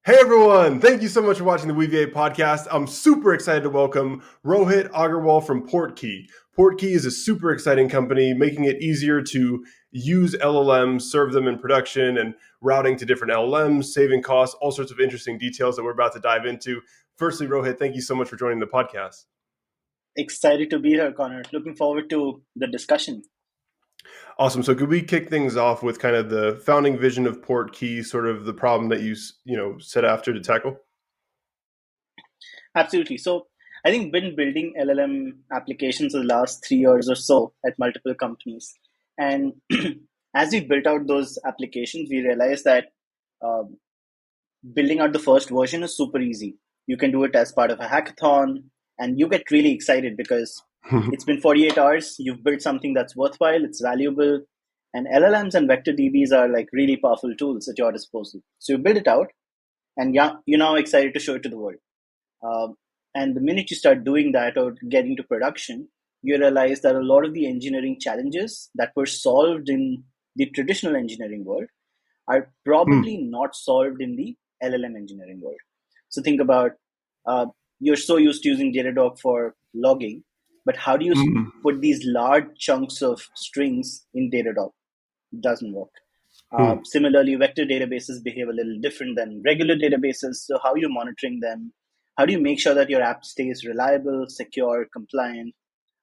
Hey everyone, thank you so much for watching the Weaviate Podcast. I'm super excited to welcome Rohit Agarwal from Portkey. Portkey is a super exciting company, making it easier to use LLMs, serve them in production, and routing to different LLMs, saving costs, all sorts of interesting details that we're about to dive into. Firstly, Rohit, thank you so much for joining the podcast. Excited to be here, Connor. Looking forward to the discussion. Awesome. So could we kick things off with kind of the founding vision of Portkey, sort of the problem that you set after to tackle? Absolutely. So I think been building LLM applications for the last 3 years or so at multiple companies. And as we built out those applications, we realized that uh, building out the first version is super easy. You can do it as part of a hackathon, and you get really excited because it's been 48 hours. You've built something that's worthwhile, it's valuable, and LLMs and vector DBs are like really powerful tools at your disposal. So you build it out, and yeah, you're now excited to show it to the world. Uh, and the minute you start doing that or getting to production, you realize that a lot of the engineering challenges that were solved in the traditional engineering world are probably not solved in the LLM engineering world. So think about you're so used to using Datadog for logging, but how do you put these large chunks of strings in Datadog? It doesn't work. Similarly, vector databases behave a little different than regular databases. So how are you monitoring them? How do you make sure that your app stays reliable, secure, compliant?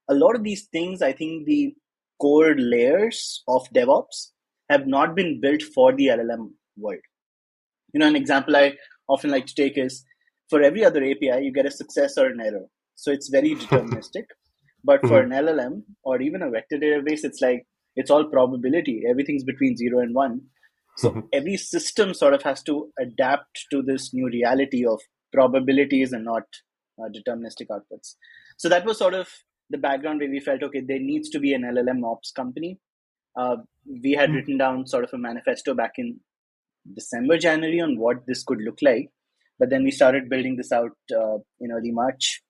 A lot of these things, I think the core layers of DevOps have not been built for the LLM world. An example I often like to take is for every other API, you get a success or an error. So it's very deterministic. But for an LLM or even a vector database, it's all probability. Everything's between 0 and 1. So every system sort of has to adapt to this new reality of probabilities and not deterministic outputs. So that was sort of the background where we felt, okay, there needs to be an LLMOps company. We had written down sort of a manifesto back in December, January on what this could look like. But then we started building this out in early March.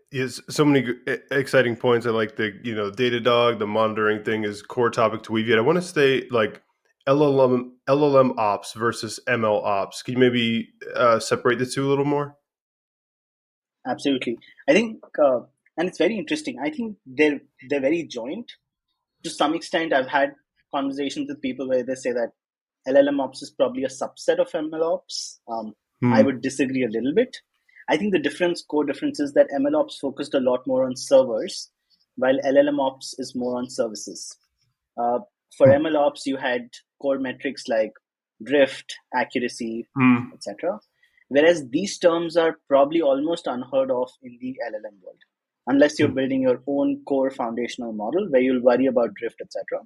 Yes, so many exciting points. I like the Datadog, the monitoring thing is core topic to Weaviate. I want to stay like LLM ops versus ML ops. Can you maybe separate the two a little more? Absolutely. I think, and it's very interesting. I think they're very joint. To some extent, I've had conversations with people where they say that LLM ops is probably a subset of MLOps. I would disagree a little bit. I think the core difference is that MLOps focused a lot more on servers, while LLM ops is more on services. For MLOps, you had core metrics like drift, accuracy, etc. Whereas these terms are probably almost unheard of in the LLM world, unless you're building your own core foundational model where you'll worry about drift, etc.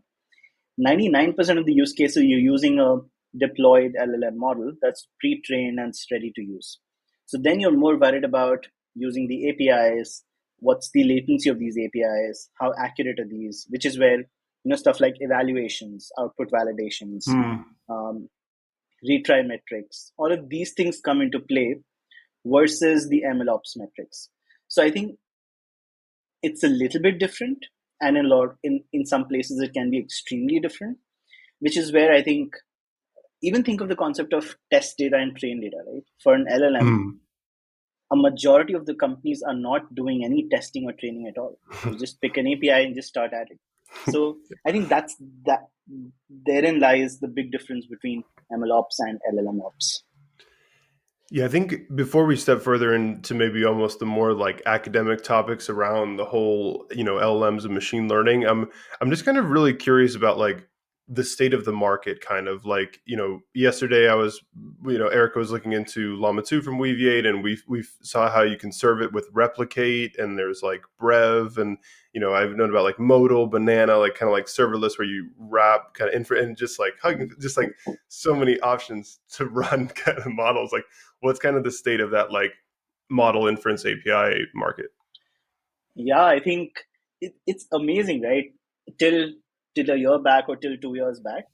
99% of the use cases, you're using a deployed LLM model that's pre-trained and ready to use. So then you're more worried about using the APIs, what's the latency of these APIs, how accurate are these, which is where stuff like evaluations, output validations, retry metrics, all of these things come into play versus the MLOps metrics. So I think it's a little bit different, and in some places it can be extremely different, which is where I think even think of the concept of test data and train data, right? For an LLM, a majority of the companies are not doing any testing or training at all. You just pick an API and just start at it. So I think that therein lies the big difference between MLOps and LLM ops. Yeah, I think before we step further into maybe almost the more like academic topics around the whole, LLMs and machine learning, I'm just kind of really curious about like the state of the market, kind of like, yesterday I was, Erica was looking into Llama 2 from Weaviate, and we saw how you can serve it with Replicate, and there's like Brev, and I've known about like Modal, Banana, like kind of like serverless where you wrap kind of infra, and just like just like so many options to run kind of models. Like, what's kind of the state of that like model inference API market? Yeah, I think it's amazing, right? Till a year back or till 2 years back,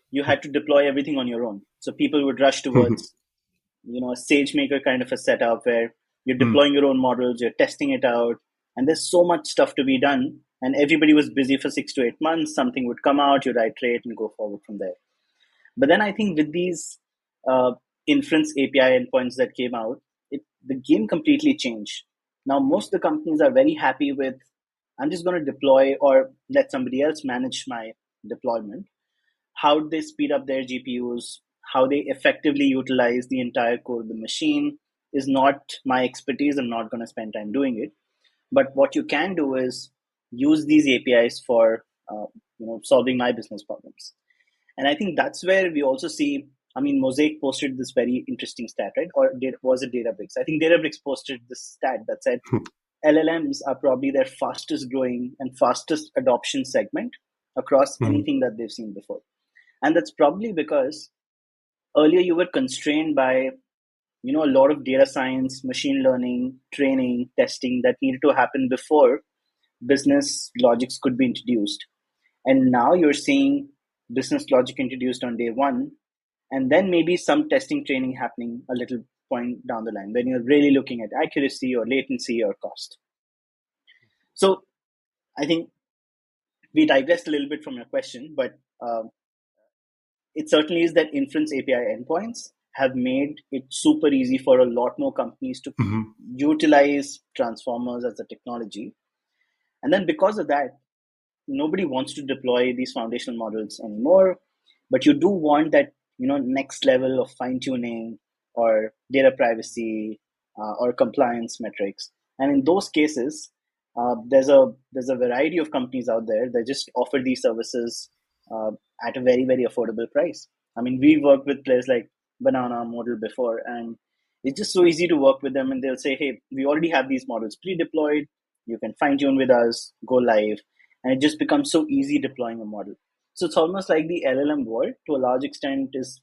you had to deploy everything on your own. So people would rush towards, a SageMaker kind of a setup where you're deploying your own models, you're testing it out, and there's so much stuff to be done. And everybody was busy for 6 to 8 months. Something would come out, you'd iterate and go forward from there. But then I think with these inference API endpoints that came out, the game completely changed. Now, most of the companies are very happy with, I'm just going to deploy or let somebody else manage my deployment. How they speed up their GPUs, how they effectively utilize the entire core of the machine is not my expertise. I'm not going to spend time doing it. But what you can do is use these APIs for solving my business problems. And I think that's where we also see, I mean, Mosaic posted this very interesting stat, right? Or was it Databricks? I think Databricks posted this stat that said LLMs are probably their fastest growing and fastest adoption segment across anything that they've seen before. And that's probably because earlier you were constrained by, a lot of data science, machine learning, training, testing that needed to happen before business logics could be introduced. And now you're seeing business logic introduced on day one, and then maybe some testing training happening a little point down the line when you're really looking at accuracy or latency or cost. So I think we digressed a little bit from your question, but it certainly is that inference API endpoints have made it super easy for a lot more companies to utilize transformers as a technology. And then because of that, nobody wants to deploy these foundational models anymore, but you do want that next level of fine tuning or data privacy or compliance metrics. And in those cases, there's a variety of companies out there that just offer these services at a very, very affordable price. I mean, we worked with players like Banana Model before, and it's just so easy to work with them. And they'll say, hey, we already have these models pre-deployed. You can fine tune with us, go live. And it just becomes so easy deploying a model. So it's almost like the LLM world, to a large extent, is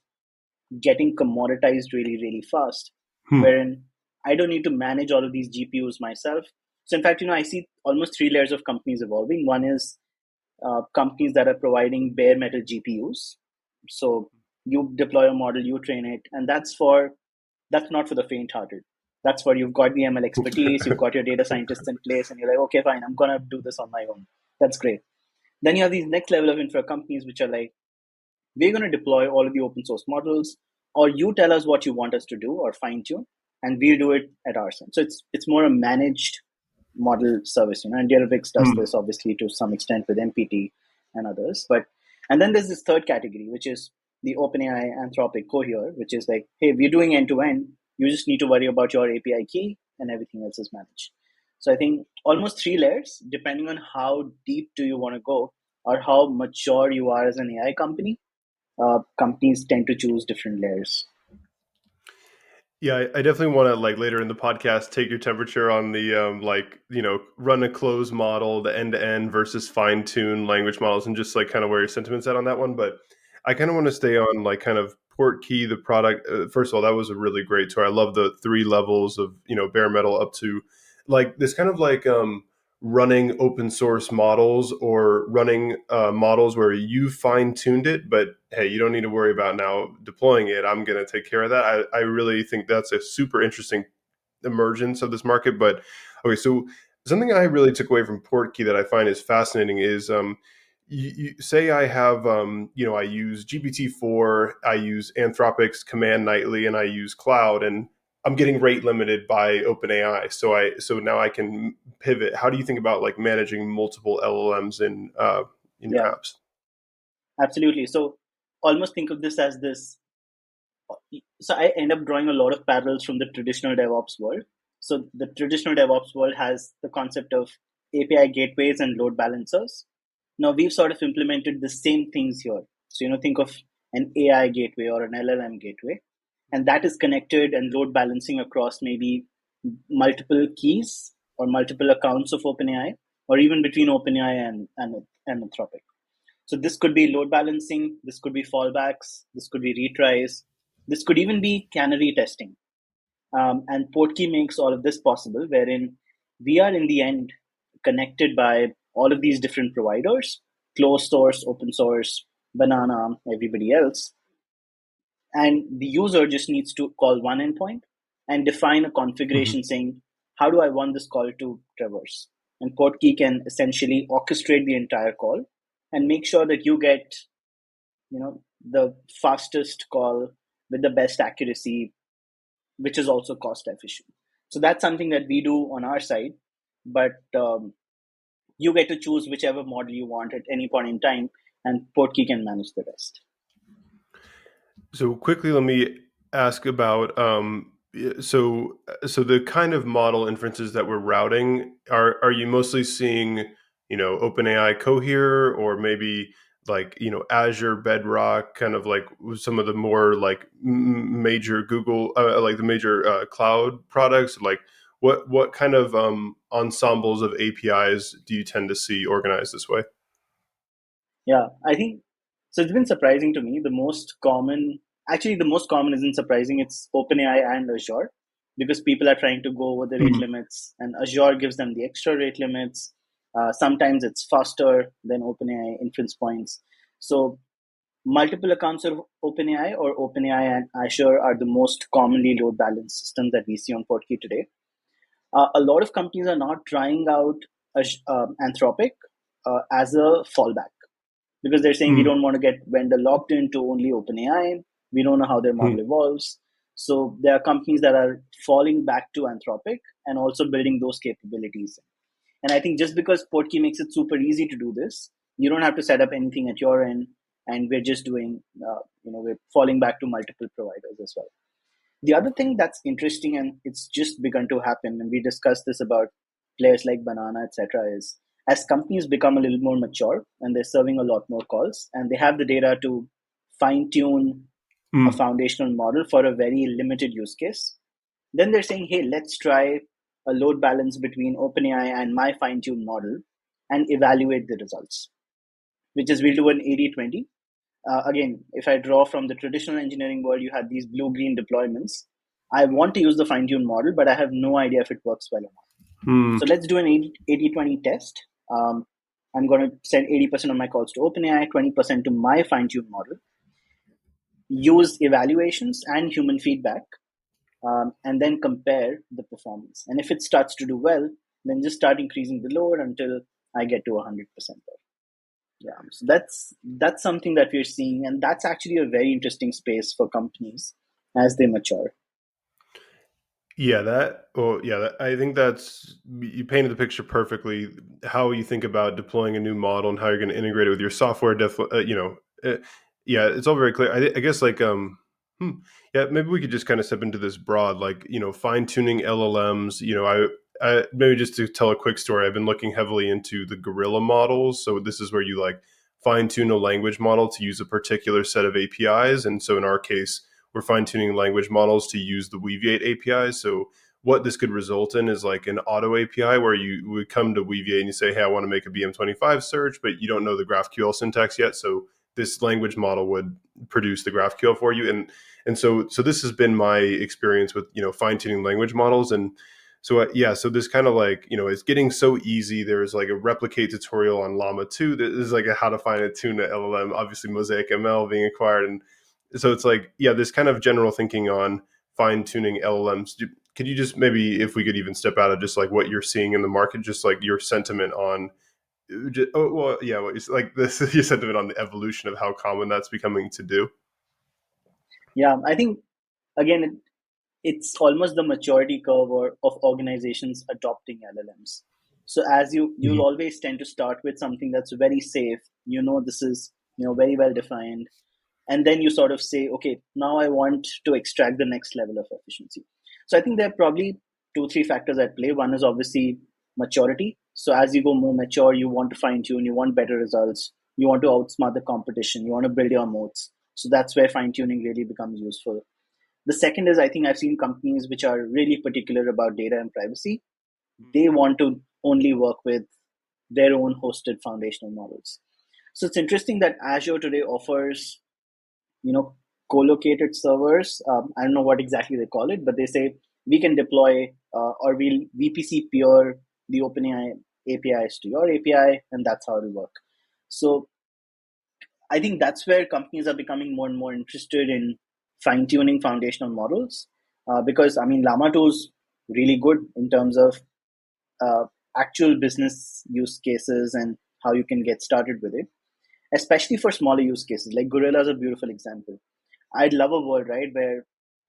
getting commoditized really, really fast, wherein I don't need to manage all of these GPUs myself. So in fact, I see almost three layers of companies evolving. One is companies that are providing bare metal GPUs. So you deploy a model, you train it, and that's not for the faint-hearted. That's for you've got the ML expertise, you've got your data scientists in place, and you're like, okay, fine, I'm gonna do this on my own. That's great. Then you have these next level of infra companies which are like, we're going to deploy all of the open source models, or you tell us what you want us to do or fine tune, and we'll do it at our end. So it's more a managed model service, and Databricks does this obviously to some extent with MPT and others. And then there's this third category, which is the OpenAI Anthropic Cohere, which is like, hey, we're doing end to end. You just need to worry about your API key, and everything else is managed. So I think almost three layers, depending on how deep do you want to go or how mature you are as an AI company. Companies tend to choose different layers. Yeah, I definitely want to later in the podcast take your temperature on the run a closed model, the end to end versus fine tune language models, and just kind of where your sentiments at on that one. But I kind of want to stay on kind of Portkey, the product. First of all, that was a really great tour. I love the 3 levels of bare metal up to this kind of running open source models or running models where you fine tuned it, but hey, you don't need to worry about now deploying it. I'm going to take care of that. I really think that's a super interesting emergence of this market. But okay, so something I really took away from Portkey that I find is fascinating is you say I have I use GPT-4, I use Anthropic's Command Nightly, and I use Cloud, and I'm getting rate limited by OpenAI. So now I can pivot. How do you think about managing multiple LLMs in your apps? Absolutely. So almost think of this as this. So I end up drawing a lot of parallels from the traditional DevOps world. So the traditional DevOps world has the concept of API gateways and load balancers. Now we've sort of implemented the same things here. So think of an AI gateway or an LLM gateway, and that is connected and load balancing across maybe multiple keys or multiple accounts of OpenAI, or even between OpenAI and Anthropic. So this could be load balancing, this could be fallbacks, this could be retries, this could even be canary testing. And Portkey makes all of this possible, wherein we are in the end connected by all of these different providers, closed source, open source, Banana, everybody else. And the user just needs to call one endpoint and define a configuration saying, how do I want this call to traverse? And Portkey can essentially orchestrate the entire call and make sure that you get, the fastest call with the best accuracy, which is also cost efficient. So that's something that we do on our side, but you get to choose whichever model you want at any point in time, and Portkey can manage the rest. So quickly, let me ask about so the kind of model inferences that we're routing, are you mostly seeing, OpenAI Cohere, or maybe like, Azure Bedrock, kind of like some of the more like major Google, like the major cloud products? Like what kind of ensembles of APIs do you tend to see organized this way? Yeah, I think so. It's been surprising to me. The most common isn't surprising. It's OpenAI and Azure, because people are trying to go over the rate Mhm. limits, and Azure gives them the extra rate limits. Sometimes it's faster than OpenAI inference points. So multiple accounts of OpenAI or OpenAI and Azure are the most commonly load balance systems that we see on Portkey today. A lot of companies are not trying out Anthropic as a fallback, because they're saying we Mm. don't want to get vendor locked into only OpenAI. We don't know how their model Mm. evolves. So there are companies that are falling back to Anthropic and also building those capabilities. And I think just because Portkey makes it super easy to do this, you don't have to set up anything at your end, and we're just doing, we're falling back to multiple providers as well. The other thing that's interesting, and it's just begun to happen, and we discussed this about players like Banana, etc., is as companies become a little more mature and they're serving a lot more calls and they have the data to fine tune a Mm. foundational model for a very limited use case, then they're saying, hey, let's try a load balance between OpenAI and my fine tuned model and evaluate the results, which is we'll do an 80/20. Again, if I draw from the traditional engineering world, you had these blue-green deployments. I want to use the fine-tuned model, but I have no idea if it works well or not. Mm. So let's do an 80/20 test. I'm going to send 80% of my calls to OpenAI, 20% to my fine-tuned model, use evaluations and human feedback, and then compare the performance. And if it starts to do well, then just start increasing the load until I get to 100% there. Yeah, so that's something that we're seeing, and that's actually a very interesting space for companies as they mature. Yeah, I think that's, you painted the picture perfectly. How you think about deploying a new model and how you're going to integrate it with your software. Yeah, it's all very clear. I guess like, hmm, yeah, maybe we could just kind of step into this broad, like, fine tuning LLMs. I maybe just to tell a quick story. I've been looking heavily into the Gorilla models. So this is where you like fine tune a language model to use a particular set of APIs, and so in our case, we're fine tuning language models to use the Weaviate APIs. So what this could result in is like an auto API where you would come to Weaviate and you say, hey, I want to make a BM25 search, but you don't know the GraphQL syntax yet. So this language model would produce the GraphQL for you. And so this has been my experience with, fine tuning language models. And so, so this kind of like, it's getting so easy. There's like a replicate tutorial on Llama 2. This is like a how to fine tune an LLM, obviously Mosaic ML being acquired. And so it's like, this kind of general thinking on fine tuning LLMs. Could you just maybe, if we could even step out of just like what you're seeing in the market, just like your sentiment on, it's like this, your sentiment on the evolution of how common that's becoming to do? Yeah, I think again it's almost the maturity curve of organizations adopting LLMs. So as you'll Mhm. always tend to start with something that's very safe. This is very well defined, and then you sort of say, okay, now I want to extract the next level of efficiency. So I think there are probably 2 3 factors at play. One is obviously maturity. So as you go more mature, you want to fine tune, you want better results, you want to outsmart the competition, you want to build your moats. So that's where fine tuning really becomes useful. The second is, I think I've seen companies which are really particular about data and privacy. They want to only work with their own hosted foundational models. So it's interesting that Azure today offers, you know, co-located servers. I don't know what exactly they call it, but they say we can deploy or we'll VPC peer the OpenAI APIs to your API, and that's how it'll work. So I think that's where companies are becoming more and more interested in fine tuning foundational models, because I mean Llama 2 is really good in terms of uh, actual business use cases and how you can get started with it, especially for smaller use cases. Like Gorilla is a beautiful example. I'd love a world, right, where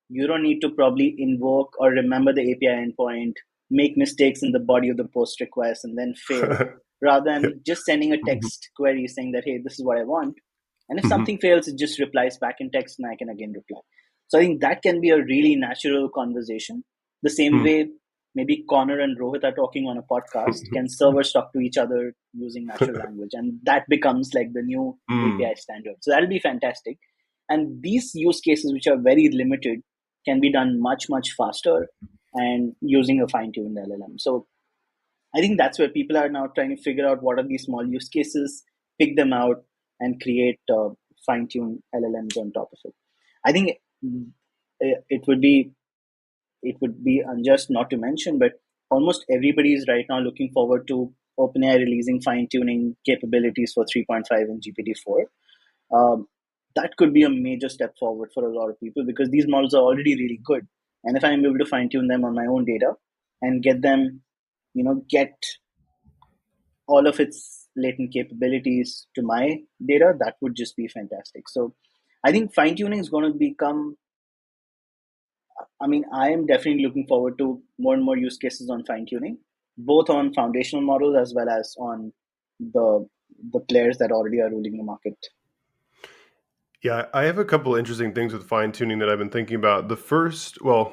you don't need to probably invoke or remember the API endpoint, make mistakes in the body of the post request, and then fail, rather Yeah. than just sending a Mhm. text query saying that, hey, this is what I want. And if Mhm. something fails, it just replies back in text and I can again reply. So I think that can be a really natural conversation. The same Mm. way maybe Connor and Rohit are talking on a podcast, can servers talk to each other using natural language? And that becomes like the new Mm. API standard. So that'll be fantastic. And these use cases, which are very limited, can be done much, much faster and using a fine tuned LLM. So I think that's where people are now trying to figure out what are these small use cases, pick them out, and create fine tuned LLMs on top of it. I think it would be unjust not to mention, but almost everybody is right now looking forward to OpenAI releasing fine tuning capabilities for 3.5 and GPT-4. Um, that could be a major step forward for a lot of people because these models are already really good. And if I'm able to fine tune them on my own data and get them, get all of its latent capabilities to my data, that would just be fantastic. So I think fine tuning is going to become, I mean, I am definitely looking forward to more and more use cases on fine tuning, both on foundational models as well as on the the players that already are ruling the market. Yeah, I have a couple interesting things with fine tuning that I've been thinking about. The first, well,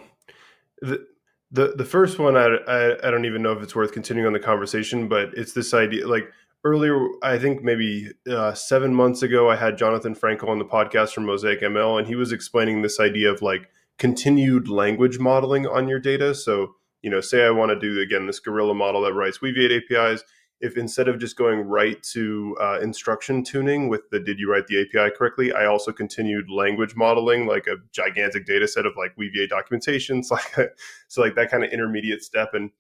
the the first one, I don't even know if it's worth continuing on the conversation, but it's this idea. Like earlier, I think maybe 7 months ago, I had Jonathan Frankel on the podcast from Mosaic ML, and he was explaining this idea of like continued language modeling on your data. So say I want to do again this gorilla model that writes Weaviate APIs. If instead of just going right to instruction tuning with the did you write the API correctly, I also continued language modeling, like a gigantic data set of like Weaviate documentations, so like that kind of intermediate step. And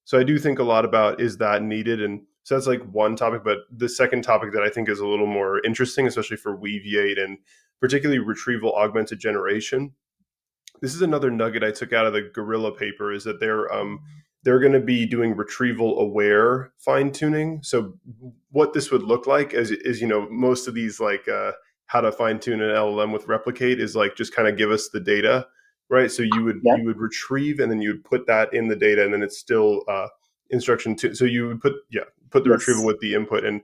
so I do think a lot about, is that needed? And so that's like one topic. But the second topic that I think is a little more interesting, especially for Weaviate and particularly retrieval augmented generation, this is another nugget I took out of the Gorilla paper, is that they're going to be doing retrieval aware fine tuning. So what this would look like is most of these like how to fine tune an LLM with replicate is like just kind of give us the data, right? So Yeah, you would retrieve and then you would put that in the data, and then it's still instruction to, so you would put the retrieval yes. with the input. And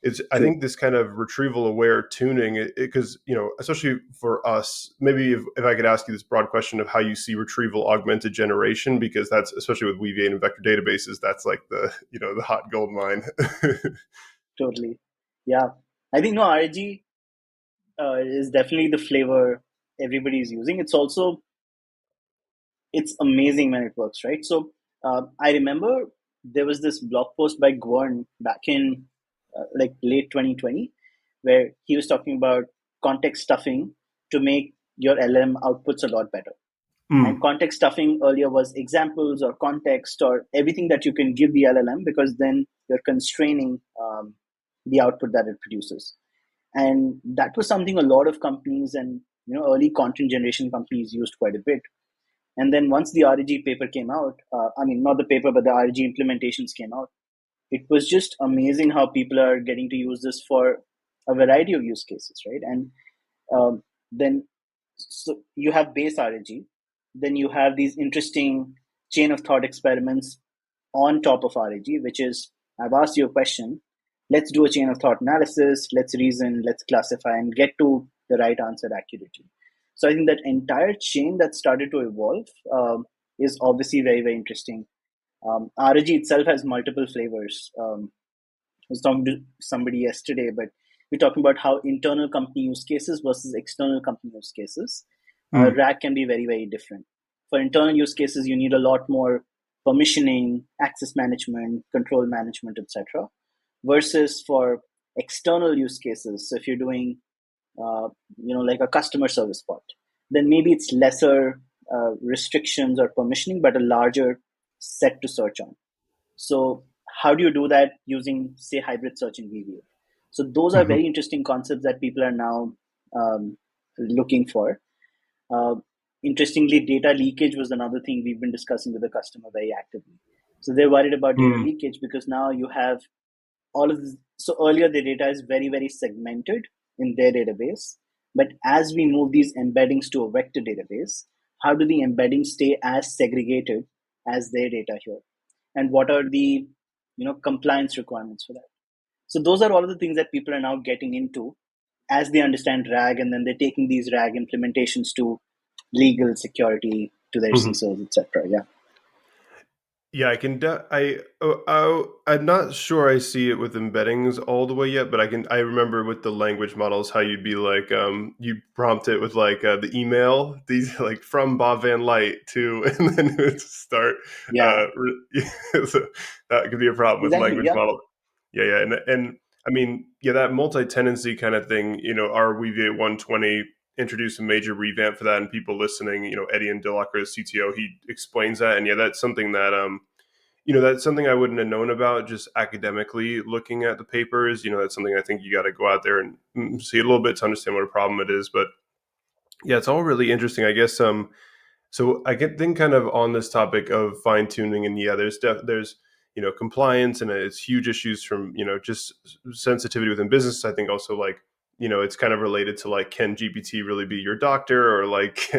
it's, I True. think this kind of retrieval aware tuning, because especially for us, maybe if I could ask you this broad question of how you see retrieval augmented generation, because that's, especially with Weaviate and vector databases, that's like the the hot gold mine. Totally. Yeah. I think no, RG is definitely the flavor everybody is using. It's amazing when it works, right? So I remember there was this blog post by Gwern back in like late 2020, where he was talking about context stuffing to make your LM outputs a lot better. And Mm. context stuffing earlier was examples or context or everything that you can give the LLM, because then you're constraining the output that it produces. And that was something a lot of companies and early content generation companies used quite a bit. And then once the RG paper came out, I mean, not the paper, but the RG implementations came out, it was just amazing how people are getting to use this for a variety of use cases, right? And then so you have base RG, then you have these interesting chain of thought experiments on top of RAG, which is, I've asked you a question, let's do a chain of thought analysis, let's reason, let's classify, and get to the right answer accurately. So I think that entire chain that started to evolve is obviously very, very interesting. RAG itself has multiple flavors. I was talking to somebody yesterday, but we're talking about how internal company use cases versus external company use cases. Mm. RAG can be very, very different. For internal use cases, you need a lot more permissioning, access management, control management, etc. Versus for external use cases, so if you're doing, like a customer service bot, then maybe it's lesser restrictions or permissioning, but a larger set to search on. So how do you do that using, say, hybrid search in VBA? So those are Mhm. very interesting concepts that people are now looking for. Uh, Interestingly, data leakage was another thing we've been discussing with the customer very actively. So they're worried about data Mm. leakage because now you have all of this. So earlier the data is very, very segmented in their database. But as we move these embeddings to a vector database, how do the embeddings stay as segregated as their data here? And what are the compliance requirements for that? So those are all of the things that people are now getting into as they understand RAG, and then they're taking these RAG implementations to legal, security, to their Mhm. CISOs, etc. Yeah. Yeah, I can. I'm not sure I see it with embeddings all the way yet, but I can. I remember with the language models how you'd be like, you prompt it with like the email, these like from Bob Van Light to, and then it would start. Yeah. So that could be a problem with Exactly. language Yeah. model. Yeah, and I mean, yeah, that multi-tenancy kind of thing. Our Weaviate 120 introduced a major revamp for that, and people listening, Eddie and Delacre, CTO, he explains that, and yeah, that's something that that's something I wouldn't have known about just academically looking at the papers. That's something I think you got to go out there and see a little bit to understand what a problem it is. But yeah, it's all really interesting. I guess so I get think kind of on this topic of fine tuning, and yeah, there's compliance, and it's huge issues from just sensitivity within business. I think also like it's kind of related to like, can GPT really be your doctor, or like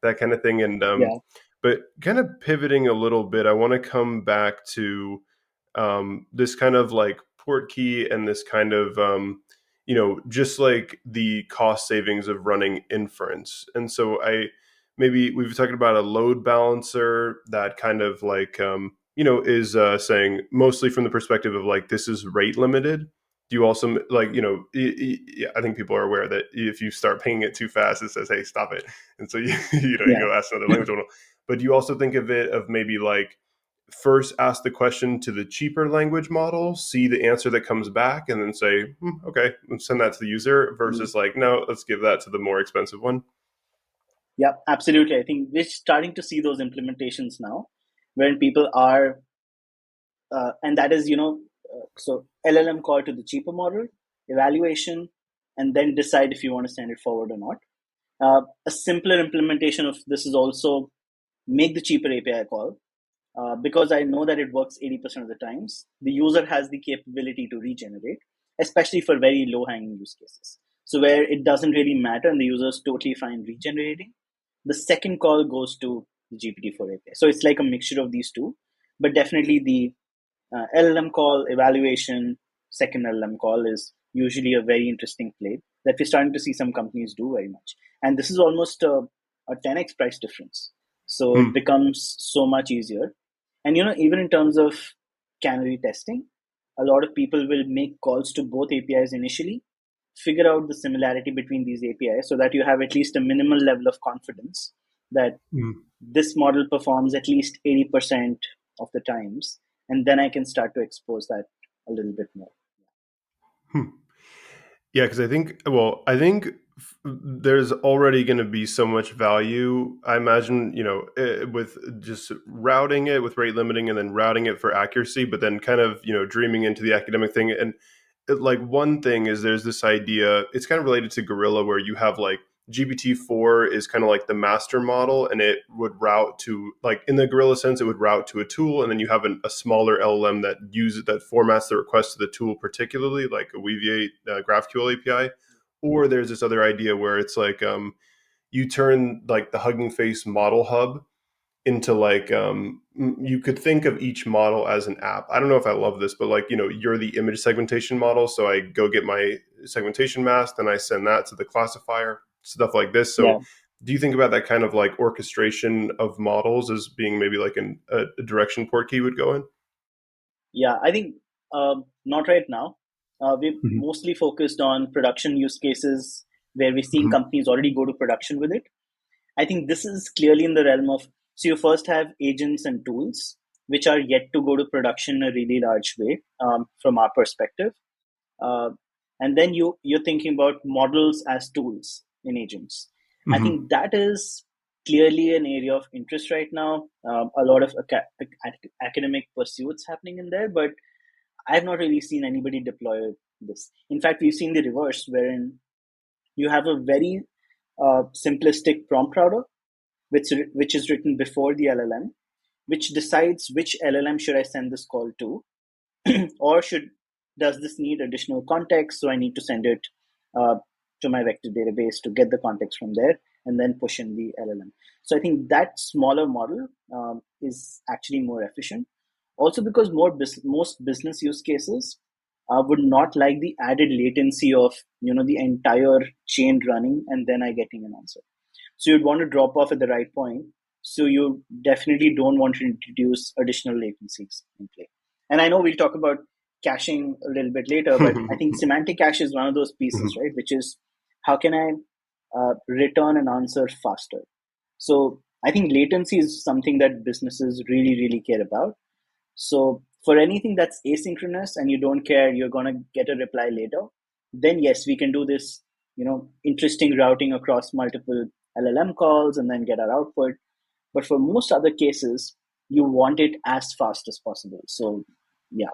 that kind of thing. And Yeah. but kind of pivoting a little bit, I want to come back to this kind of like Portkey, and this kind of just like the cost savings of running inference. And so maybe we've talked about a load balancer that kind of like is saying, mostly from the perspective of like, this is rate limited. Do you also like I think people are aware that if you start pinging it too fast, it says, hey, stop it, and so you Yeah. go ask another language model. But do you also think of it of maybe like, first ask the question to the cheaper language model, see the answer that comes back, and then say, okay, send that to the user, Mm. versus like, no, let's give that to the more expensive one? Yeah, absolutely. I think we're starting to see those implementations now, when people are, and that is, so LLM call to the cheaper model, evaluation, and then decide if you want to send it forward or not. A simpler implementation of this is also make the cheaper API call. Because I know that it works 80% of the times, the user has the capability to regenerate, especially for very low hanging use cases. So, where it doesn't really matter and the user is totally fine regenerating, the second call goes to the GPT-4 API. So, it's like a mixture of these two, but definitely the LLM call, evaluation, second LLM call is usually a very interesting play that we're starting to see some companies do very much. And this is almost a 10x price difference. So it Hmm. becomes so much easier. And even in terms of canary testing, a lot of people will make calls to both APIs initially, figure out the similarity between these APIs so that you have at least a minimal level of confidence that Hmm. this model performs at least 80% of the times, and then I can start to expose that a little bit more. Hmm. Yeah, because I think there's already going to be so much value. I imagine, with just routing it with rate limiting, and then routing it for accuracy, but then kind of, dreaming into the academic thing. And like, one thing is, there's this idea, it's kind of related to Gorilla, where you have like GPT-4 is kind of like the master model, and it would route to, like, in the Gorilla sense, it would route to a tool, and then you have a smaller LLM that formats the request to the tool, particularly like a Weaviate GraphQL API. Or there's this other idea where it's like, you turn like the Hugging Face model hub into like, you could think of each model as an app. I don't know if I love this, but like, you're the image segmentation model, so I go get my segmentation mask, then I send that to the classifier, stuff like this. Yeah, So do you think about that kind of like orchestration of models as being maybe like a direction Portkey would go in? yeah. I think not right now. We're Mhm. mostly focused on production use cases where we're seeing Mhm. companies already go to production with it. I think this is clearly in the realm of, so you first have agents and tools which are yet to go to production in a really large way, from our perspective. Uh, and then you're thinking about models as tools in agents. I Mhm. think that is clearly an area of interest right now. A lot of academic pursuits happening in there, but I've not really seen anybody deploy this. In fact, we've seen the reverse, wherein you have a very simplistic prompt router, which is written before the LLM, which decides which LLM should I send this call to, or does this need additional context? So I need to send it uh, to my vector database to get the context from there and then push in the LLM. So I think that smaller model is actually more efficient. Also because most business use cases would not like the added latency of the entire chain running and then I getting an answer. So you'd want to drop off at the right point. So you definitely don't want to introduce additional latencies in play. And I know we'll talk about caching a little bit later, but I think semantic cache is one of those pieces, right? Which is how can I return an answer faster? So I think latency is something that businesses really, really care about. So for anything that's asynchronous and you don't care, you're going to get a reply later, then yes, we can do this, interesting routing across multiple LLM calls and then get our output. But for most other cases, you want it as fast as possible. So, yeah.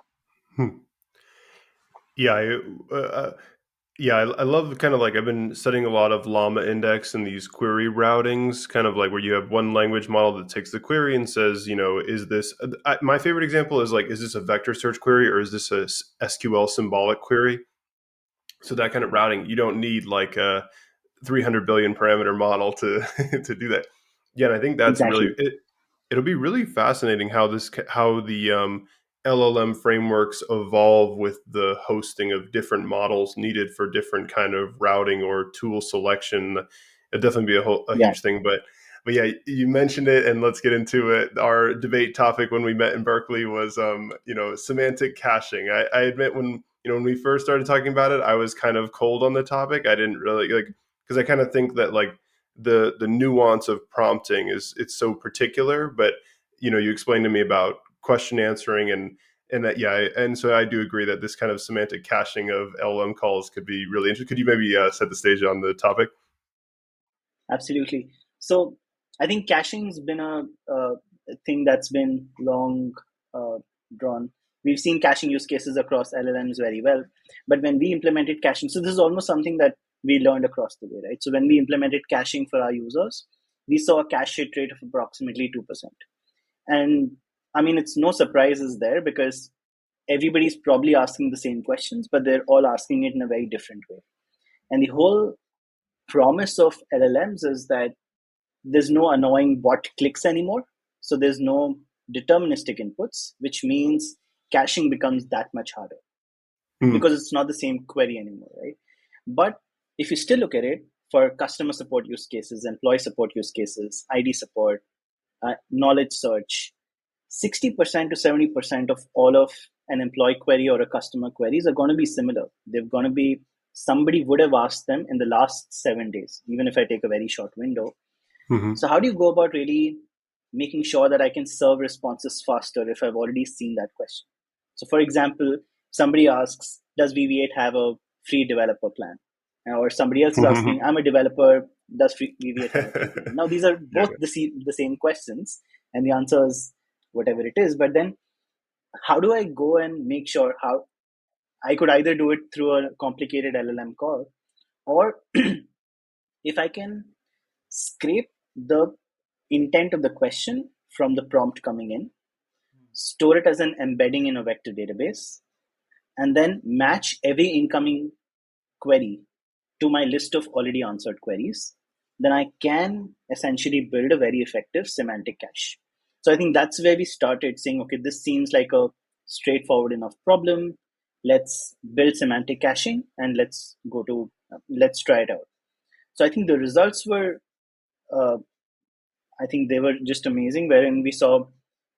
Yeah, I love kind of like I've been studying a lot of Llama Index and these query routings, kind of like where you have one language model that takes the query and says, is this, my favorite example is like, is this a vector search query or is this a SQL symbolic query? So that kind of routing, you don't need like a 300 billion parameter model to to do that. Yeah, and I think that's Exactly. it'll be really fascinating how the LLM frameworks evolve with the hosting of different models needed for different kind of routing or tool selection. It'll definitely be a Yeah. huge thing, but yeah, you mentioned it, and let's get into it. Our debate topic when we met in Berkeley was, semantic caching. I admit when we first started talking about it, I was kind of cold on the topic. I didn't really like because I kind of think that like the nuance of prompting it's so particular, but you explained to me about question answering and that and so I do agree that this kind of semantic caching of LLM calls could be really interesting. Could you maybe set the stage on the topic? Absolutely. So I think caching's been a thing that's been long drawn. We've seen caching use cases across LLMs very well, but when we implemented caching, so this is almost something that we learned across the way, right? So when we implemented caching for our users, we saw a cache hit rate of approximately 2%. And I mean, it's no surprises there because everybody's probably asking the same questions, but they're all asking it in a very different way. And the whole promise of LLMs is that there's no annoying bot clicks anymore. So there's no deterministic inputs, which means caching becomes that much harder because it's not the same query anymore, right? But if you still look at it for customer support use cases, employee support use cases, ID support, knowledge search, 60% to 70% of all of an employee query or a customer queries are going to be similar. They're going to be, somebody would have asked them in the last 7 days, even if I take a very short window. So how do you go about really making sure that I can serve responses faster if I've already seen that question? So for example, somebody asks, does Weaviate have a free developer plan? Or somebody else is asking, I'm a developer, does Weaviate have a free plan? Now, these are both the same questions, and the answer is whatever it is. But then how do I go and make sure how I could either do it through a complicated LLM call, or if I can scrape the intent of the question from the prompt coming in, store it as an embedding in a vector database, and then match every incoming query to my list of already answered queries, then I can essentially build a very effective semantic cache. So I think that's where we started saying, okay, this seems like a straightforward enough problem. Let's build semantic caching and let's try it out. So I think the results were, I think they were just amazing, wherein we saw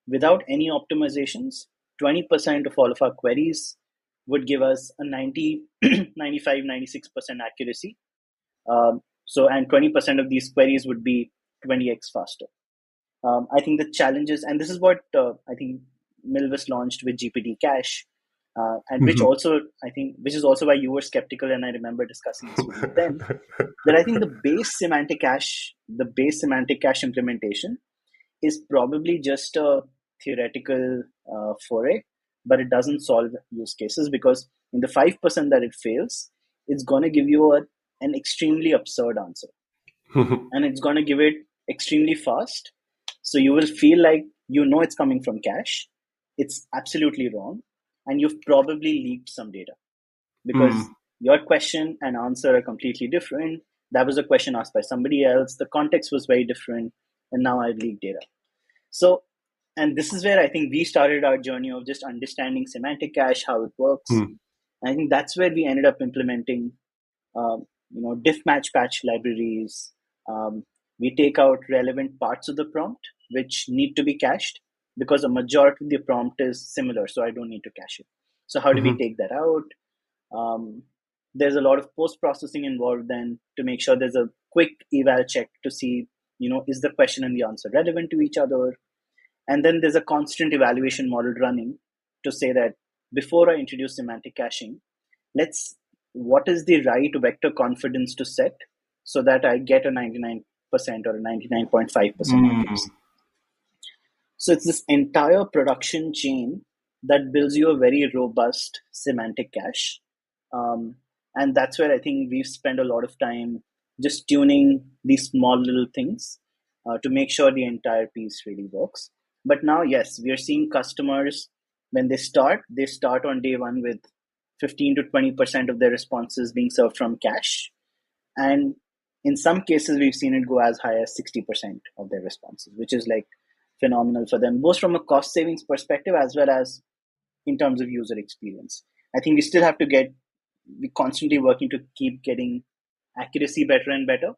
without any optimizations, 20% of all of our queries would give us a 90, 95, 96% accuracy. And 20% of these queries would be 20x faster. I think the challenges, and this is what I think Milvus launched with GPT Cache, and which is also why you were skeptical, and I remember discussing this with you then, that I think the base semantic cache implementation is probably just a theoretical foray, but it doesn't solve use cases because in the 5% that it fails, it's going to give you an extremely absurd answer. And it's going to give it extremely fast. So you will feel like it's coming from cache. It's absolutely wrong. And you've probably leaked some data because your question and answer are completely different. That was a question asked by somebody else. The context was very different, and now I've leaked data. So, and this is where I think we started our journey of just understanding semantic cache, how it works. Hmm. And I think that's where we ended up implementing, diff match patch libraries. We take out relevant parts of the prompt which need to be cached because a majority of the prompt is similar, so I don't need to cache it. So how do we Hmm. take that out? There's a lot of post processing involved then to make sure there's a quick eval check to see, is the question and the answer relevant to each other? And then there's a constant evaluation model running to say that before I introduce semantic caching, what is the right vector confidence to set so that I get a 99% or a 99.5% accuracy. So it's this entire production chain that builds you a very robust semantic cache. And that's where I think we've spent a lot of time just tuning these small little things to make sure the entire piece really works. But now, yes, we are seeing customers, when they start on day one with 15 to 20% of their responses being served from cache. And in some cases, we've seen it go as high as 60% of their responses, which is like phenomenal for them, both from a cost savings perspective as well as in terms of user experience. I think we still have to we're constantly working to keep getting accuracy better and better.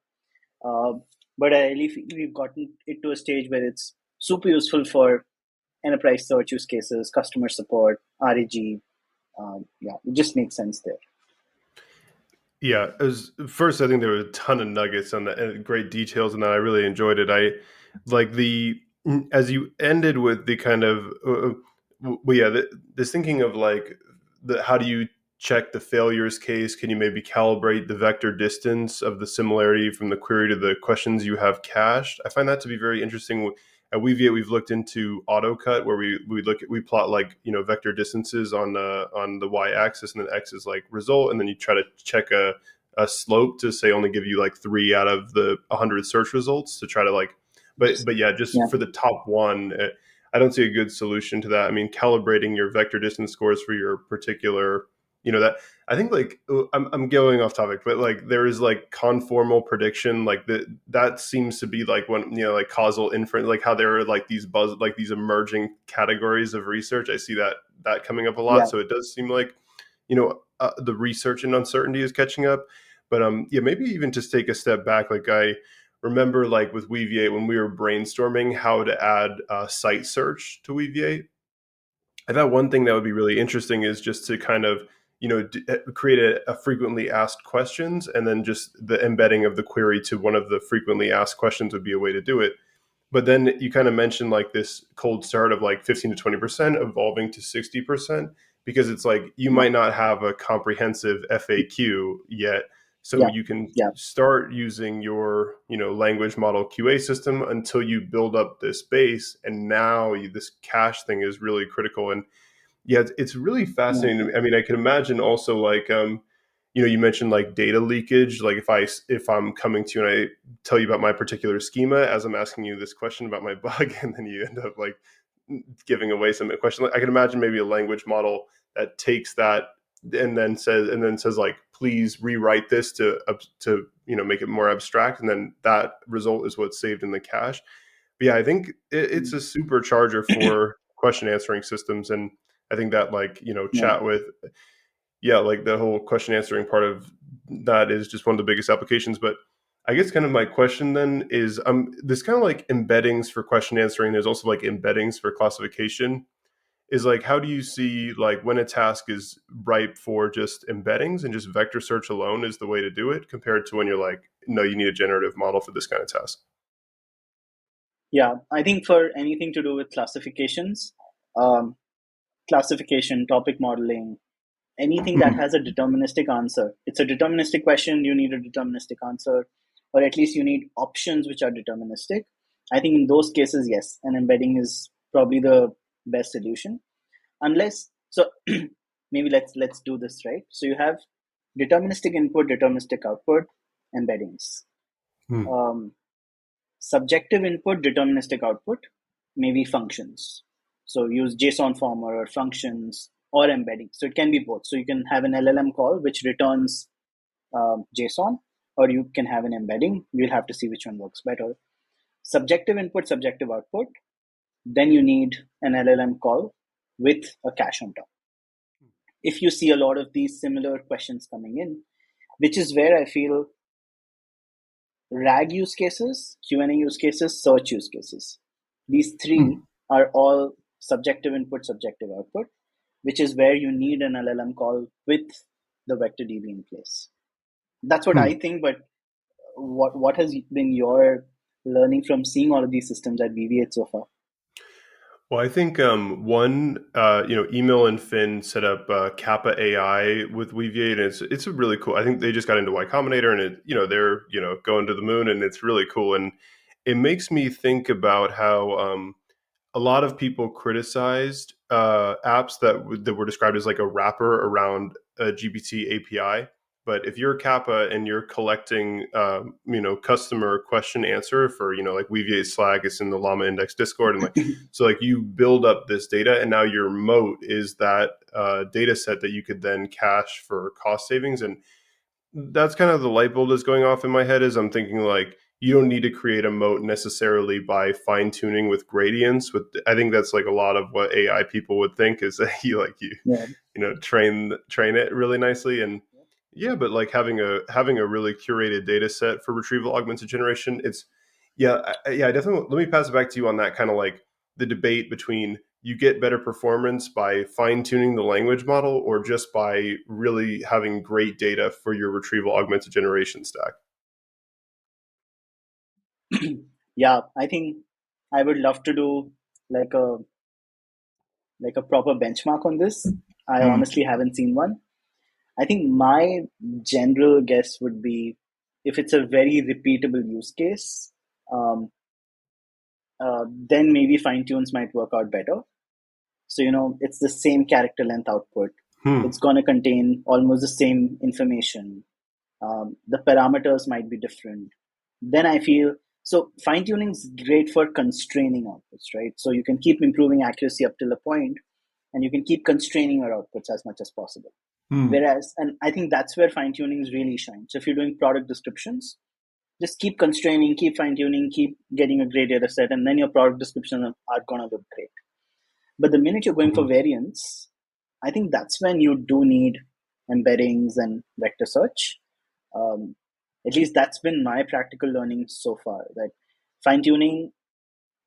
But I really feel we've gotten it to a stage where it's super useful for enterprise search use cases, customer support, RAG. Yeah, it just makes sense there. Yeah, as first, I think there were a ton of nuggets on that and great details, and that I really enjoyed it. I like as you ended with the kind of well, yeah, this thinking of like the how do you check the failures case? Can you maybe calibrate the vector distance of the similarity from the query to the questions you have cached? I find that to be very interesting. At Weaviate, we've looked into AutoCut, where we plot like vector distances on the y-axis, and then x is like result, and then you try to check a slope to say only give you like 3 out of the 100 search results to try to like, but yeah, just Yeah, for the top one, I don't see a good solution to that. I mean, calibrating your vector distance scores for your particular, that I think like I'm going off topic, but like there is like conformal prediction, like that seems to be like when like causal inference, like how there are like these emerging categories of research. I see that coming up a lot, yeah, so it does seem like the research and uncertainty is catching up. But yeah, maybe even just take a step back. Like I remember, like with Weaviate, when we were brainstorming how to add site search to Weaviate, I thought one thing that would be really interesting is just to kind of create a frequently asked questions, and then just the embedding of the query to one of the frequently asked questions would be a way to do it. But then you kind of mentioned like this cold start of like 15 to 20% evolving to 60%, because it's like you yeah, might not have a comprehensive FAQ yet. So yeah, you can yeah, start using your, language model QA system until you build up this base. And now this cache thing is really critical. And yeah, it's really yeah, fascinating. I mean, I can imagine also like, you mentioned like data leakage. Like if I'm coming to you and I tell you about my particular schema as I'm asking you this question about my bug, and then you end up like giving away some question. I can imagine maybe a language model that takes that and then says like, please rewrite this to make it more abstract, and then that result is what's saved in the cache. But yeah, I think it's a supercharger for question answering systems, and I think that like yeah, chat with like the whole question answering part of that is just one of the biggest applications. But I guess kind of my question then is this kind of like embeddings for question answering. There's also like embeddings for classification. Is like, how do you see like when a task is ripe for just embeddings and just vector search alone is the way to do it, compared to when you're like, no, you need a generative model for this kind of task? yeah. I think for anything to do with classifications, um, classification, topic modeling, anything that Mhm. has a deterministic answer. It's a deterministic question, you need a deterministic answer, or at least you need options which are deterministic. I think in those cases, yes, an embedding is probably the best solution. Unless, so maybe let's do this right. So you have deterministic input, deterministic output, embeddings. Hmm. Um, Subjective input, deterministic output, maybe functions. So use JSON former or functions. or embedding. So it can be both. So you can have an LLM call which returns JSON, or you can have an embedding. We'll have to see which one works better. Subjective input, subjective output. Then you need an LLM call with a cache on top. If you see a lot of these similar questions coming in, which is where I feel RAG use cases, Q&A use cases, search use cases. These three are all subjective input, subjective output, which is where you need an LLM call with the vector DB in place. That's what I think, but what has been your learning from seeing all of these systems at Weaviate so far? Well, I think Email and Finn set up Kappa AI with Weaviate, and it's a really cool. I think they just got into Y Combinator, and they're going to the moon, and it's really cool. And it makes me think about how a lot of people criticized apps that were described as like a wrapper around a GPT API. But if you're Kappa and you're collecting, customer question answer for, like Weaviate Slack, it's in the Llama Index Discord, and like, so like you build up this data, and now your moat is that data set that you could then cache for cost savings. And that's kind of the light bulb that's going off in my head, is I'm thinking like, you don't need to create a moat necessarily by fine tuning with gradients. I think that's like a lot of what AI people would think, is that you train it really nicely. And yeah, but like having a really curated data set for retrieval augmented generation, I definitely, let me pass it back to you on that kind of like the debate between you get better performance by fine tuning the language model or just by really having great data for your retrieval augmented generation stack. Yeah, I think I would love to do like a proper benchmark on this. I honestly haven't seen one. I think my general guess would be, if it's a very repeatable use case, then maybe fine tunes might work out better. So, it's the same character length output. It's going to contain almost the same information. The parameters might be different. Then I feel, so fine tuning is great for constraining outputs, right? So you can keep improving accuracy up till a point, and you can keep constraining your outputs as much as possible. Whereas, and I think that's where fine tuning really shines. So if you're doing product descriptions, just keep constraining, keep fine tuning, keep getting a great data set, and then your product descriptions are going to look great. But the minute you're going for variants, I think that's when you do need embeddings and vector search. At least that's been my practical learning so far, that fine tuning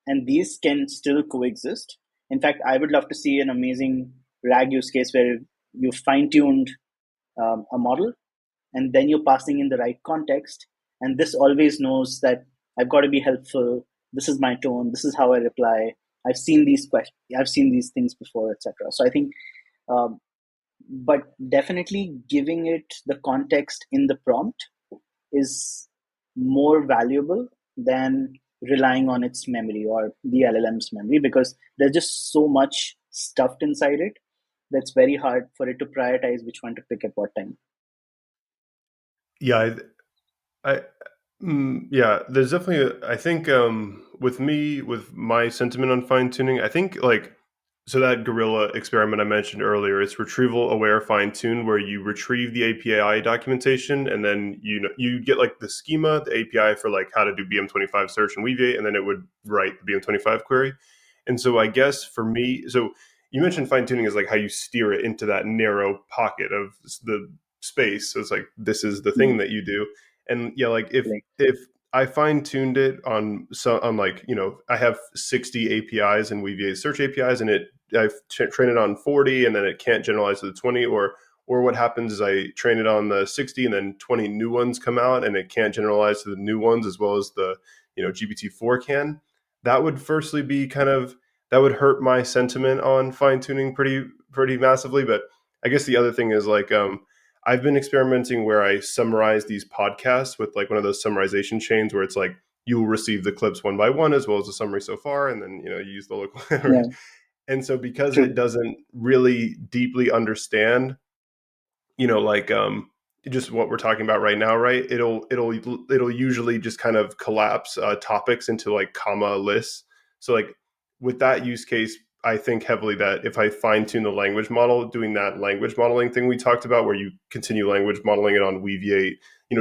and these can still coexist. In fact, I would love to see an amazing RAG use case where you fine tuned a model, and then you're passing in the right context. And this always knows that I've got to be helpful. This is my tone. This is how I reply. I've seen these questions. I've seen these things before, etc. So I think, but definitely giving it the context in the prompt is more valuable than relying on its memory or the LLM's memory, because there's just so much stuffed inside it that's very hard for it to prioritize which one to pick at what time. Yeah, there's definitely I think with my sentiment on fine tuning, I think like, so that gorilla experiment I mentioned earlier, it's retrieval-aware fine-tune, where you retrieve the API documentation, and then you get like the schema, the API for like how to do BM25 search and Weaviate, and then it would write the BM25 query. And so I guess for me, so you mentioned fine-tuning is like how you steer it into that narrow pocket of the space. So it's like, this is the thing that you do. And yeah, like if I fine-tuned it on like, I have 60 APIs and Weaviate search APIs, and I train it on 40, and then it can't generalize to the 20, or what happens is I train it on the 60 and then 20 new ones come out and it can't generalize to the new ones as well as the, GPT-4 can. That would firstly be that would hurt my sentiment on fine tuning pretty massively. But I guess the other thing is like, I've been experimenting where I summarize these podcasts with like one of those summarization chains where it's like, you will receive the clips one by one as well as the summary so far, and then you use the local. Right? Yeah. And so because it doesn't really deeply understand, like just what we're talking about right now, right? It'll usually just kind of collapse topics into like comma lists. So like with that use case, I think heavily that if I fine tune the language model, doing that language modeling thing we talked about, where you continue language modeling it on Weaviate,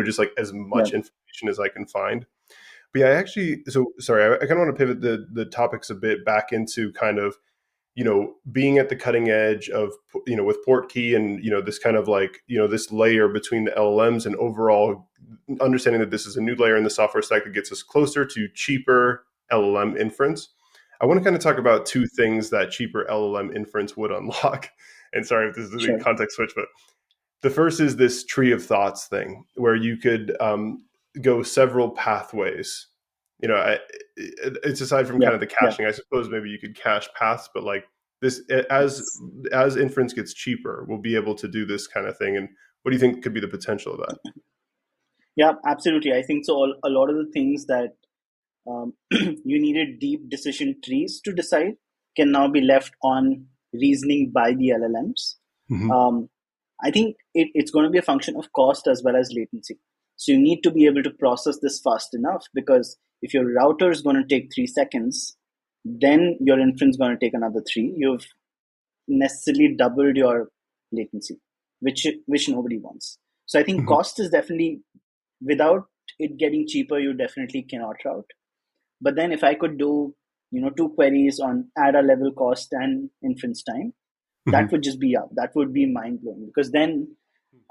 just like as Yeah, much information as I can find. But yeah, I actually, so sorry, I kind of want to pivot the topics a bit back into kind of, being at the cutting edge of, with Portkey and, this kind of like, this layer between the LLMs and overall understanding that this is a new layer in the software stack that gets us closer to cheaper LLM inference. I want to kind of talk about two things that cheaper LLM inference would unlock. And sorry if this is a sure. context switch, but the first is this tree of thoughts thing where you could go several pathways. It's aside from Yeah, kind of the yeah. caching. I suppose maybe you could cache paths, but like this, as inference gets cheaper, we'll be able to do this kind of thing. And what do you think could be the potential of that? Yeah, absolutely. I think so. A lot of the things that you needed deep decision trees to decide can now be left on reasoning by the LLMs. Mm-hmm. Um, I think it's going to be a function of cost as well as latency. So you need to be able to process this fast enough, because if your router is going to take 3 seconds, then your inference is going to take another three. You've necessarily doubled your latency, which nobody wants. So I think Mm-hmm. cost is definitely, without it getting cheaper, you definitely cannot route. But then if I could do, two queries on ADA level cost and inference time, that Mm-hmm. would just be up. That would be mind blowing, because then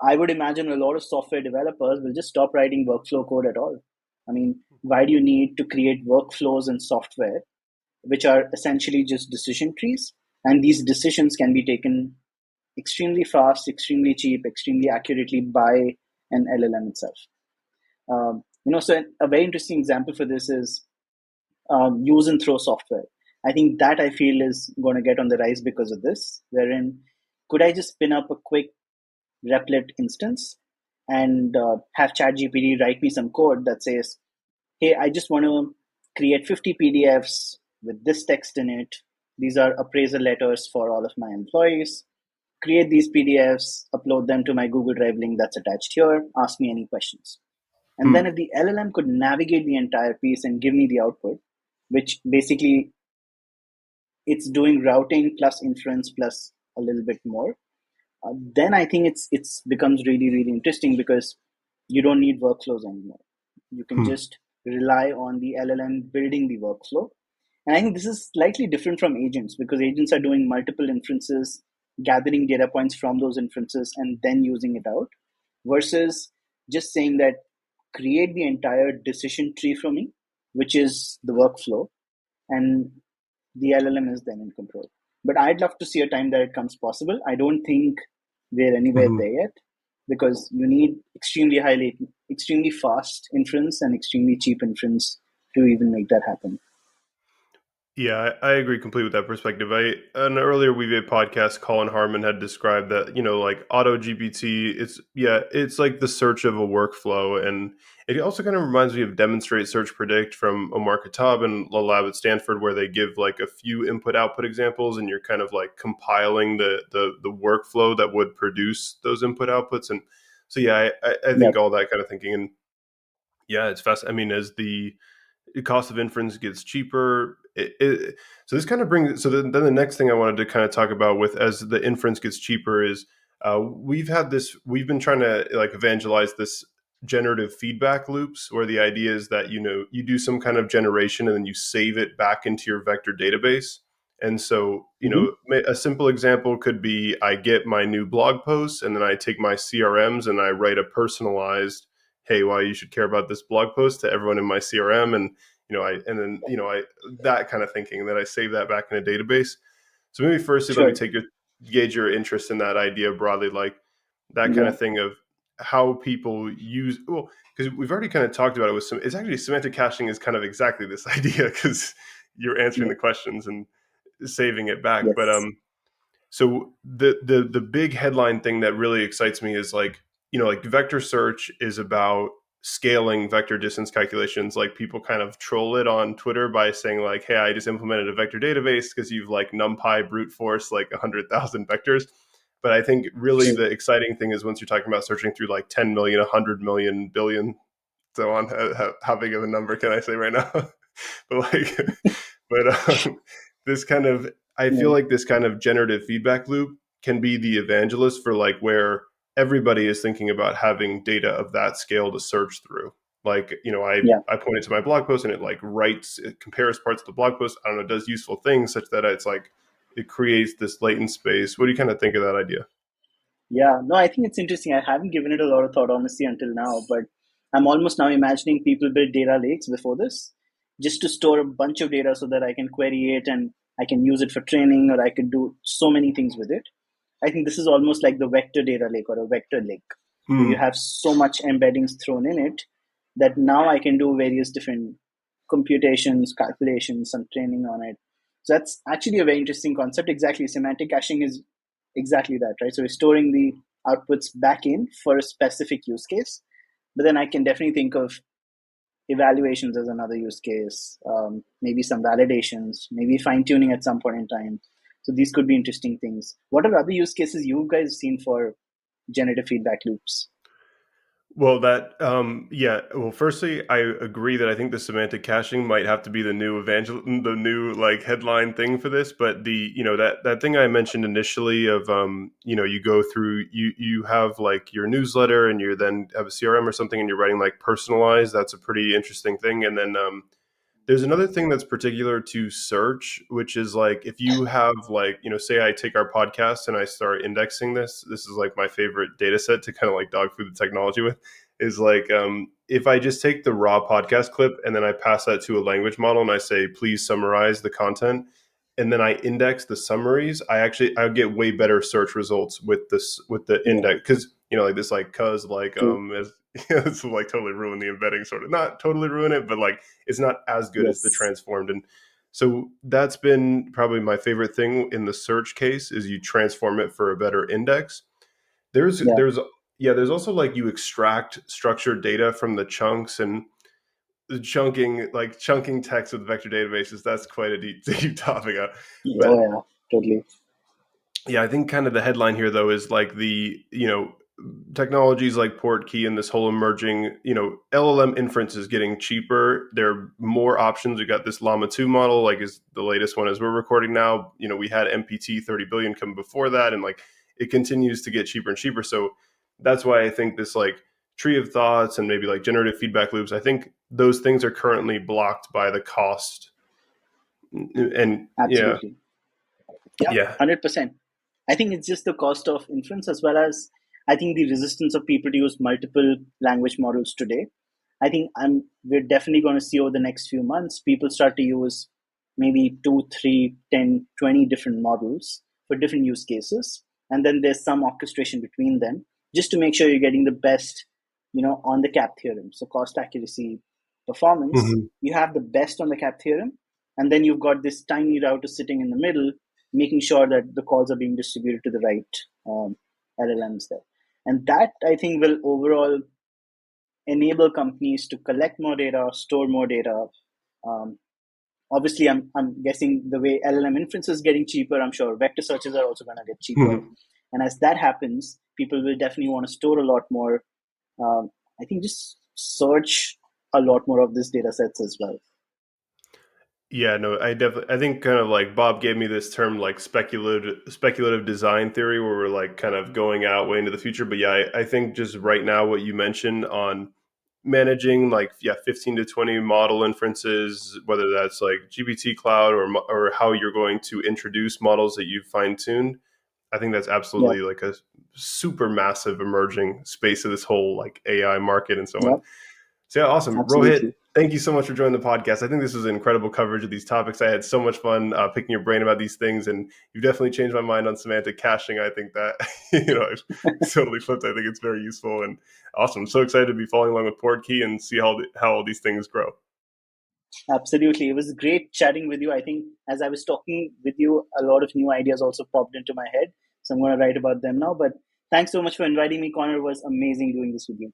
I would imagine a lot of software developers will just stop writing workflow code at all. I mean, why do you need to create workflows in software, which are essentially just decision trees? And these decisions can be taken extremely fast, extremely cheap, extremely accurately by an LLM itself. So a very interesting example for this is use and throw software. I think that I feel is going to get on the rise because of this, wherein could I just spin up a quick Replit instance and have ChatGPT write me some code that says, hey, I just want to create 50 PDFs with this text in it. These are appraisal letters for all of my employees. Create these PDFs, upload them to my Google Drive link that's attached here. Ask me any questions. And then if the LLM could navigate the entire piece and give me the output, which basically it's doing routing plus inference plus a little bit more, then I think it's becomes really, really interesting, because you don't need workflows anymore. You can Mm-hmm. just rely on the LLM building the workflow. And I think this is slightly different from agents, because agents are doing multiple inferences, gathering data points from those inferences, and then using it out, versus just saying that create the entire decision tree for me, which is the workflow, and the LLM is then in control. But I'd love to see a time that it comes possible. I don't think we're anywhere Mm-hmm. there yet, because you need extremely high latent, extremely fast inference and extremely cheap inference to even make that happen. Yeah, I agree completely with that perspective. An earlier Weaviate podcast, Colin Harmon had described that, like Auto GPT, it's like the search of a workflow. And it also kind of reminds me of Demonstrate Search Predict from Omar Khattab and the lab at Stanford, where they give like a few input output examples and you're kind of like compiling the workflow that would produce those input outputs. And so yeah, I think Yep. all that kind of thinking. And yeah, it's fast. I mean, as the cost of inference gets cheaper. So this kind of brings. So then the next thing I wanted to kind of talk about with as the inference gets cheaper is we've had this. We've been trying to like evangelize this generative feedback loops, where the idea is that you do some kind of generation and then you save it back into your vector database. And so Mm-hmm. a simple example could be I get my new blog posts and then I take my CRMs and I write a personalized hey, why you should care about this blog post to everyone in my CRM, and I that kind of thinking, and then I save that back in a database. So maybe firstly, let me Sure. gauge your interest in that idea broadly, like that kind Yeah. of thing of how people use because we've already kind of talked about it with some. It's actually semantic caching is kind of exactly this idea because you're answering Yeah. the questions and saving it back, but Yes. so the big headline thing that really excites me is like like vector search is about scaling vector distance calculations. Like people kind of troll it on Twitter by saying like, hey, I just implemented a vector database because you've like NumPy brute force like 100,000 vectors. But I think really Sure. the exciting thing is once you're talking about searching through like 10 million, 100 million, billion, so on. How big of a number can I say right now? But like, but this kind of I feel Yeah. like this kind of generative feedback loop can be the evangelist for like where everybody is thinking about having data of that scale to search through. Like, Yeah. I point it to my blog post and it like it compares parts of the blog post. I don't know, does useful things such that it's like, it creates this latent space. What do you kind of think of that idea? Yeah, no, I think it's interesting. I haven't given it a lot of thought, honestly, until now, but I'm almost now imagining people build data lakes before this just to store a bunch of data so that I can query it and I can use it for training or I could do so many things with it. I think this is almost like the vector data lake or a vector lake where you Hmm. have so much embeddings thrown in it that now I can do various different computations, calculations, some training on it. So that's actually a very interesting concept. Exactly. Semantic caching is exactly that, right? So we're storing the outputs back in for a specific use case. But then I can definitely think of evaluations as another use case, maybe some validations, maybe fine tuning at some point in time. So these could be interesting things. What are other use cases you guys seen for generative feedback loops? Well, yeah. Well, firstly, I agree that I think the semantic caching might have to be the new like headline thing for this. But that thing I mentioned initially of, you go through, you have like your newsletter and you then have a CRM or something and you're writing like personalized. That's a pretty interesting thing. And then, there's another thing that's particular to search, which is like if you have like, say I take our podcast and I start indexing this is like my favorite data set to kind of like dog food the technology with, is like, if I just take the raw podcast clip and then I pass that to a language model and I say, please summarize the content, and then I index the summaries, I get way better search results with the Yeah, index, because like this like cuz like true. as it's like totally ruin the embedding, sort of not totally ruin it, but like it's not as good as the Yes. transformed. And so that's been probably my favorite thing in the search case, is you transform it for a better index. there's Yeah. there's there's also like you extract structured data from the chunks, and the chunking text with vector databases, that's quite a deep topic. Oh, But yeah. Totally. yeah, I think kind of the headline here though is like the, technologies like Portkey and this whole emerging, LLM inference is getting cheaper. There are more options. We got this Llama 2 model, like is the latest one as we're recording now. We had MPT 30 billion come before that, and like it continues to get cheaper and cheaper. So that's why I think this like tree of thoughts and maybe like generative feedback loops, I think those things are currently blocked by the cost. And yeah, Absolutely. Yeah, yeah. 100%. I think it's just the cost of inference as well as I think the resistance of people to use multiple language models today. I think we're definitely going to see over the next few months people start to use maybe 2, 3, 10, 20 different models for different use cases. And then there's some orchestration between them just to make sure you're getting the best, on the cap theorem. So cost, accuracy, performance, Mhm. you have the best on the cap theorem. And then you've got this tiny router sitting in the middle making sure that the calls are being distributed to the right LLMs there. And that I think will overall enable companies to collect more data, store more data. Um, Obviously, I'm guessing the way LLM inference is getting cheaper, I'm sure vector searches are also going to get cheaper. And as that happens, people will definitely want to store a lot more. I think just search a lot more of these data sets as well. Yeah, no, I think kind of like Bob gave me this term like speculative design theory, where we're like kind of going out way into the future. But yeah, I think just right now what you mentioned on managing like, yeah, 15 to 20 model inferences, whether that's like GPT cloud or how you're going to introduce models that you've fine tuned. I think that's Yeah, absolutely like a super massive emerging space of this whole like AI market and so on. yeah, So yeah, awesome. Rohit, absolutely. thank you so much for joining the podcast. I think this was incredible coverage of these topics. I had so much fun picking your brain about these things, and you've definitely changed my mind on semantic caching. I think that it's totally flipped. I think it's very useful and awesome. I'm so excited to be following along with Portkey and see how all these things grow. Absolutely. It was great chatting with you. I think as I was talking with you, a lot of new ideas also popped into my head. So I'm going to write about them now. But thanks so much for inviting me, Connor. It was amazing doing this with you.